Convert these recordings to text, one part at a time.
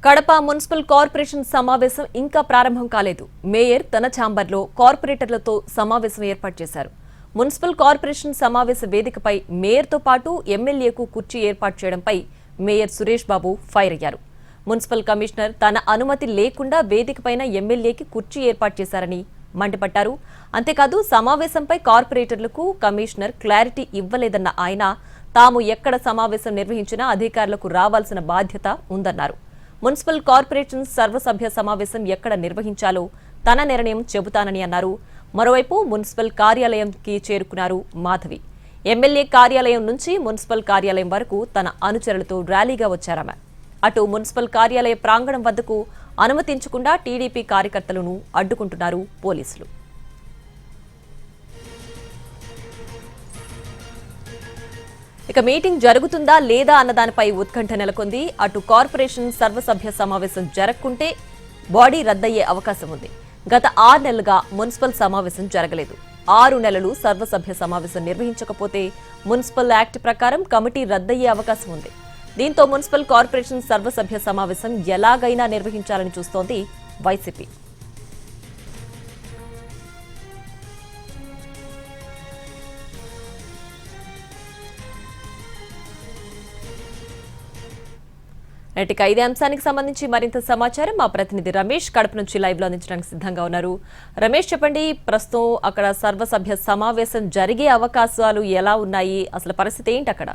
Kadapa municipal corporation సమావేశం ఇంకా ప్రారంభం కాలేదు. మేయర్ తన ఛాంబర్లో కార్పొరేటర్లతో సమావేశం ఏర్పాటు చేశారు. మున్సిపల్ కార్పొరేషన్ సమావేశ వేదికపై మేయర్తో పాటు ఎమ్మెల్యేకు కుర్చీ ఏర్పాటు చేయడంపై మేయర్ సురేష్ బాబు ఫైర్ అయ్యారు. మున్సిపల్ కమిషనర్ తన అనుమతి లేకుండా వేదికపైన ఎమ్మెల్యేకి కుర్చీ ఏర్పాటు చేశారని మండిపడ్డారు. అంతేకాదు సమావేశంపై కార్పొరేటర్లకు కమిషనర్ క్లారిటీ ఇవ్వలేదన్న ఆయన తాము ఎక్కడ సమావేశం నిర్వహించినా అధికారులకు రావాల్సిన బాధ్యత ఉందన్నారు. మున్సిపల్ కార్పొరేషన్ సర్వసభ్య సమావేశం ఎక్కడ నిర్వహించాలో తన నిర్ణయం చెబుతానని అన్నారు. మరోవైపు మున్సిపల్ కార్యాలయంకి చేరుకున్నారు మాధవి. ఎమ్మెల్యే కార్యాలయం నుంచి మున్సిపల్ కార్యాలయం వరకు తన అనుచరులతో ర్యాలీగా వచ్చారామె. అటు మున్సిపల్ కార్యాలయ ప్రాంగణం వద్దకు అనుమతించకుండా టీడీపీ కార్యకర్తలను అడ్డుకుంటున్నారు పోలీసులు. ఇక మీటింగ్ జరుగుతుందా లేదా అన్నదానిపై ఉత్కంఠ నెలకొంది. అటు కార్పొరేషన్ సర్వసభ్య సమావేశం జరగకుంటే బాడీ రద్దయ్యే అవకాశం ఉంది. గత 6 నెలలుగా మున్సిపల్ సమావేశం జరగలేదు. 6 నెలలు సర్వసభ్య సమావేశం నిర్వహించకపోతే మున్సిపల్ యాక్ట్ ప్రకారం కమిటీ రద్దయ్యే అవకాశం ఉంది. దీంతో మున్సిపల్ కార్పొరేషన్ సర్వసభ్య సమావేశం ఎలాగైనా నిర్వహించాలని చూస్తోంది వైసీపీ. నేటికి ఇదే అంశానికి సంబంధించి మరింత సమాచారం మా ప్రతినిధి రమేష్ కడప నుంచి లైవ్ లో అందించడానికి సిద్ధంగా ఉన్నారు. రమేష్, చెప్పండి, ప్రస్తుతం అక్కడ సర్వసభ్య సమావేశం జరిగే అవకాశాలు ఎలా ఉన్నాయి? అసలు పరిస్థితి ఏంటి అక్కడ?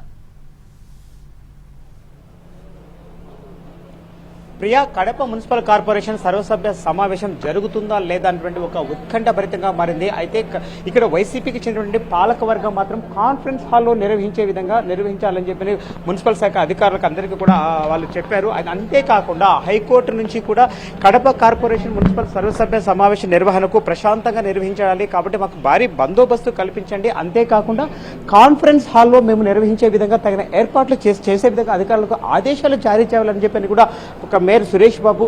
ప్రియా, కడప మున్సిపల్ కార్పొరేషన్ సర్వసభ్య సమావేశం జరుగుతుందా లేదా అనేటువంటి ఒక ఉత్కంఠభరితంగా మారింది. అయితే ఇక్కడ వైసీపీకి చెందినటువంటి పాలకవర్గం మాత్రం కాన్ఫరెన్స్ హాల్లో నిర్వహించాలని చెప్పి మున్సిపల్ శాఖ అధికారులకు అందరికీ కూడా వాళ్ళు చెప్పారు. అంతేకాకుండా హైకోర్టు నుంచి కూడా కడప కార్పొరేషన్ మున్సిపల్ సర్వసభ్య సమావేశం నిర్వహణకు ప్రశాంతంగా నిర్వహించాలి కాబట్టి మాకు భారీ బందోబస్తు కల్పించండి, అంతేకాకుండా కాన్ఫరెన్స్ హాల్లో మేము నిర్వహించే విధంగా తగిన ఏర్పాట్లు చేసే విధంగా అధికారులకు ఆదేశాలు జారీ చేయాలని చెప్పని కూడా ఒక మేయర్ సురేష్ బాబు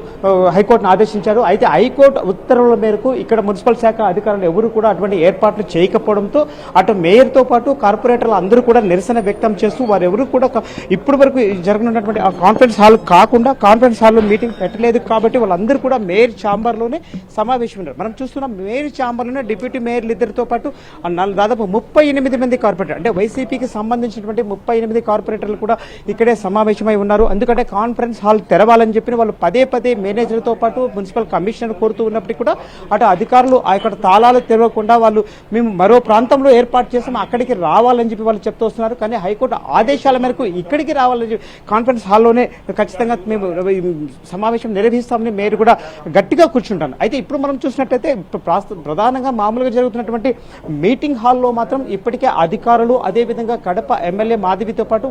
హైకోర్టును ఆదేశించారు. అయితే హైకోర్టు ఉత్తర్వుల మేరకు ఇక్కడ మున్సిపల్ శాఖ అధికారులు ఎవరు కూడా అటువంటి ఏర్పాట్లు చేయకపోవడంతో అటు మేయర్తో పాటు కార్పొరేటర్లు అందరూ కూడా నిరసన వ్యక్తం చేస్తూ వారెవరు కూడా ఇప్పటి వరకు జరగనున్నటువంటి ఆ కాన్ఫరెన్స్ హాల్ కాకుండా కాన్ఫరెన్స్ హాల్లో మీటింగ్ పెట్టలేదు కాబట్టి వాళ్ళందరూ కూడా మేయర్ ఛాంబర్లోనే సమావేశం ఉన్నారు. మనం చూస్తున్నాం మేయర్ ఛాంబర్లోనే డిప్యూటీ మేయర్లు ఇద్దరితో పాటు దాదాపు 38 మంది కార్పొరేటర్, అంటే వైసీపీకి సంబంధించినటువంటి 38 కార్పొరేటర్లు కూడా ఇక్కడే సమావేశమై ఉన్నారు. ఎందుకంటే కాన్ఫరెన్స్ హాల్ తెరవాలని చెప్పి వాళ్ళు పదే మేనేజర్తో పాటు మున్సిపల్ కమిషనర్ కోరుతూ ఉన్నప్పటికీ కూడా అటు అధికారులు అక్కడ తాళాలు తెరవకుండా వాళ్ళు మేము మరో ప్రాంతంలో ఏర్పాటు చేసాము అక్కడికి రావాలని చెప్పి వాళ్ళు చెప్తూ వస్తున్నారు. కానీ హైకోర్టు ఆదేశాల మేరకు ఇక్కడికి రావాలని చెప్పి కాన్ఫరెన్స్ హాల్లోనే ఖచ్చితంగా మేము సమావేశం నిర్వహిస్తామని మేయర్ కూడా గట్టిగా కూర్చుంటాను. అయితే ఇప్పుడు మనం చూసినట్టయితే ప్రధానంగా మామూలుగా జరుగుతున్నటువంటి మీటింగ్ హాల్లో మాత్రం ఇప్పటికే అధికారులు అదేవిధంగా కడప ఎమ్మెల్యే మాధవితో పాటు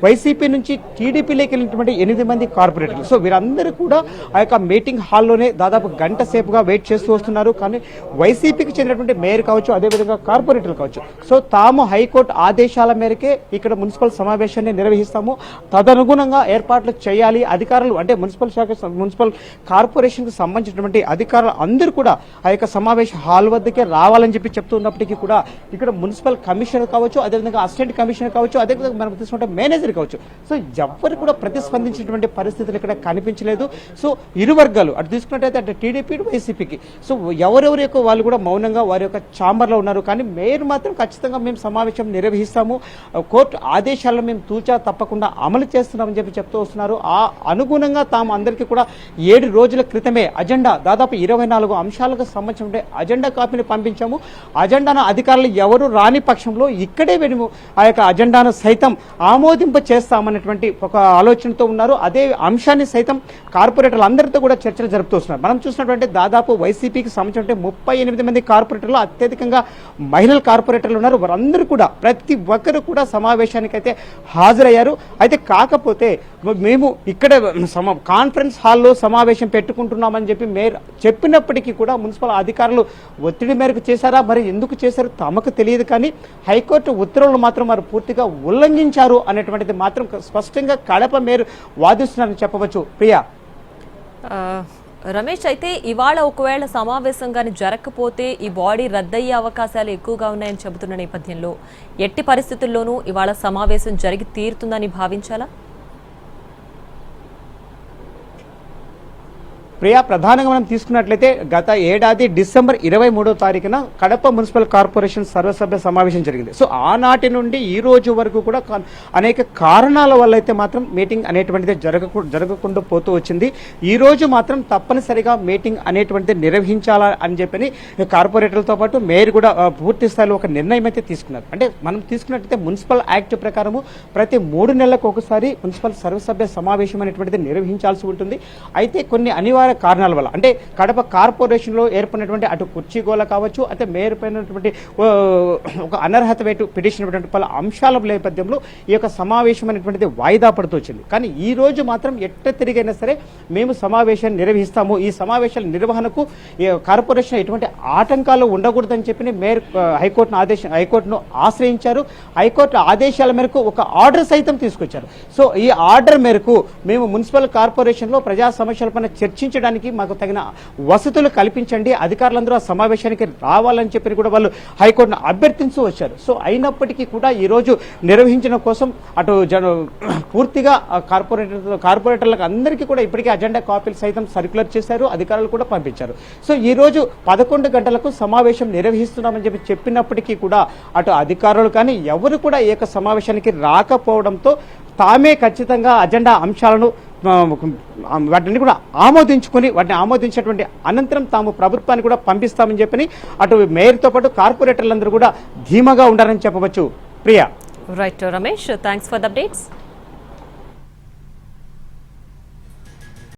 వైసీపీ నుంచి టీడీపీలోకి వెళ్ళినటువంటి 8 మంది కార్పొరేటర్లు, సో వీరందరూ కూడా ఆ యొక్క మీటింగ్ హాల్లోనే దాదాపు గంట సేపుగా వెయిట్ చేస్తూ వస్తున్నారు. కానీ వైసీపీకి చెందినటువంటి మేయర్ కావచ్చు అదేవిధంగా కార్పొరేటర్లు కావచ్చు, సో తాము హైకోర్టు ఆదేశాల మేరకే ఇక్కడ మున్సిపల్ సమావేశాన్ని నిర్వహిస్తాము, తదనుగుణంగా ఏర్పాట్లు చేయాలి, అధికారులు అంటే మున్సిపల్ కార్పొరేషన్ కు సంబంధించినటువంటి అధికారులు అందరూ కూడా ఆ యొక్క సమావేశ హాల్ వద్దకే రావాలని చెప్పి చెప్తున్నప్పటికీ కూడా ఇక్కడ మున్సిపల్ కమిషనర్ కావచ్చు అదేవిధంగా అసిస్టెంట్ కమిషనర్ కావచ్చు అదేవిధంగా మనం తీసుకుంటే మేనేజర్ కావచ్చు, సో ఎవరు కూడా ప్రతిస్పందించినటువంటి పరిస్థితులు ఇక్కడ కనిపించలేదు. సో ఇరు వర్గాలు అటు తీసుకున్నట్టయితే అటు టీడీపీ వైసీపీకి సో ఎవరెవరి యొక్క వాళ్ళు కూడా మౌనంగా వారి యొక్క ఛాంబర్లో ఉన్నారు. కానీ మేయర్ మాత్రం ఖచ్చితంగా మేము సమావేశం నిర్వహిస్తాము, కోర్టు ఆదేశాలను మేము తూచా తప్పకుండా అమలు చేస్తున్నామని చెప్పి చెప్తూ వస్తున్నారు. ఆ అనుగుణంగా తాము అందరికీ కూడా 7 రోజుల క్రితమే అజెండా దాదాపు 24 అంశాలకు సంబంధించిన అజెండా కాపీని పంపించాము. అజెండాను అధికారులు ఎవరు రాని పక్షంలో ఇక్కడే మేము ఆ యొక్క అజెండాను సైతం ఆమోదింప చేస్తామన్నటువంటి ఒక ఆలోచనతో ఉన్నారు. అదే అంశాన్ని సైతం కార్పొరేటర్లు అందరితో కూడా చర్చలు జరుపుతూ వస్తున్నారు. మనం చూసినటువంటి దాదాపు వైసీపీకి సంబంధించిన 38 మంది కార్పొరేటర్లు అత్యధికంగా మహిళల కార్పొరేటర్లు ఉన్నారు. వారందరూ కూడా ప్రతి ఒక్కరు కూడా సమావేశానికి అయితే హాజరయ్యారు. అయితే కాకపోతే మేము ఇక్కడ కాన్ఫరెన్స్ హాల్లో సమావేశం పెట్టుకుంటున్నామని చెప్పి మేయర్ చెప్పినప్పటికీ కూడా మున్సిపల్ అధికారులు ఒత్తిడి మేరకు చేశారా, మరి ఎందుకు చేశారు తమకు తెలియదు. కానీ హైకోర్టు ఉత్తర్వులు మాత్రం వారు పూర్తిగా ఉల్లంఘించారు అనేటువంటిది మాత్రం స్పష్టంగా కడప మేయర్ వాదిస్తున్నారని చెప్పవచ్చు. ప్రియా, రమేష్, అయితే ఇవాళ ఒకవేళ సమావేశం కానీ జరగకపోతే ఈ బాడీ రద్దయ్యే అవకాశాలు ఎక్కువగా ఉన్నాయని చెబుతున్న నేపథ్యంలో ఎట్టి పరిస్థితుల్లోనూ ఇవాళ సమావేశం జరిగి తీరుతుందని భావించాలా? ప్రియా, ప్రధానంగా మనం తీసుకున్నట్లయితే గత ఏడాది డిసెంబర్ 23వ తారీఖున కడప మున్సిపల్ కార్పొరేషన్ సర్వసభ్య సమావేశం జరిగింది. సో ఆనాటి నుండి ఈ రోజు వరకు కూడా అనేక కారణాల వల్ల అయితే మాత్రం మీటింగ్ అనేటువంటిది జరగకుండా పోతూ వచ్చింది. ఈ రోజు మాత్రం తప్పనిసరిగా మీటింగ్ అనేటువంటిది నిర్వహించాలా అని చెప్పని కార్పొరేటర్లతో పాటు మేయర్ కూడా పూర్తి స్థాయిలో ఒక నిర్ణయం అయితే తీసుకున్నారు. అంటే మనం తీసుకున్నట్లయితే మున్సిపల్ యాక్ట్ ప్రకారము ప్రతి 3 నెలలకు ఒకసారి మున్సిపల్ సర్వసభ్య సమావేశం అనేటువంటిది నిర్వహించాల్సి ఉంటుంది. అయితే కొన్ని అనివార్య కారణాల వల్ల, అంటే కడప కార్పొరేషన్లో ఏర్పడినటువంటి అటు కుర్చీగోల కావచ్చు, అయితే మేయర్ పైనటువంటి ఒక అనర్హత వేటు పిటిషన్ పలు అంశాల నేపథ్యంలో ఈ యొక్క సమావేశం అనేటువంటిది వాయిదా పడుతూ వచ్చింది. కానీ ఈ రోజు మాత్రం ఎట్ట తిరిగైనా సరే మేము సమావేశాన్ని నిర్వహిస్తాము, ఈ సమావేశాల నిర్వహణకు కార్పొరేషన్ ఎటువంటి ఆటంకాలు ఉండకూడదని చెప్పి మేయర్ హైకోర్టును ఆశ్రయించారు. హైకోర్టు ఆదేశాల మేరకు ఒక ఆర్డర్ సైతం తీసుకొచ్చారు. సో ఈ ఆర్డర్ మేరకు మేము మున్సిపల్ కార్పొరేషన్లో ప్రజా సమస్యలపైన చర్చించడానికి మాకు తగిన వసతులు కల్పించండి, అధికారులందరూ ఆ సమావేశానికి రావాలని చెప్పి కూడా వాళ్ళు హైకోర్టును అభ్యర్థించు వచ్చారు. సో అయినప్పటికీ కూడా ఈ రోజు నిర్వహించడం కోసం అటు పూర్తిగా కార్పొరేటర్లకు అందరికీ కూడా ఇప్పటికే అజెండా కాపీలు సైతం సర్క్యులర్ చేశారు, అధికారులు కూడా పంపించారు. సో ఈ రోజు 11 గంటలకు సమావేశం నిర్వహిస్తున్నామని చెప్పినప్పటికీ కూడా అటు అధికారులు కానీ ఎవరు కూడా ఈ యొక్క సమావేశానికి రాకపోవడంతో తామే ఖచ్చితంగా అజెండా అంశాలను వాటిని కూడా వాటిని ఆమోదించినటువంటి అనంతరం తాము ప్రభుత్వాన్ని కూడా పంపిస్తామని చెప్పని అటు మేయర్తో పాటు కార్పొరేటర్లందరూ కూడా ధీమాగా ఉండాలని చెప్పవచ్చు. Priya. Right Ramesh, thanks for the updates.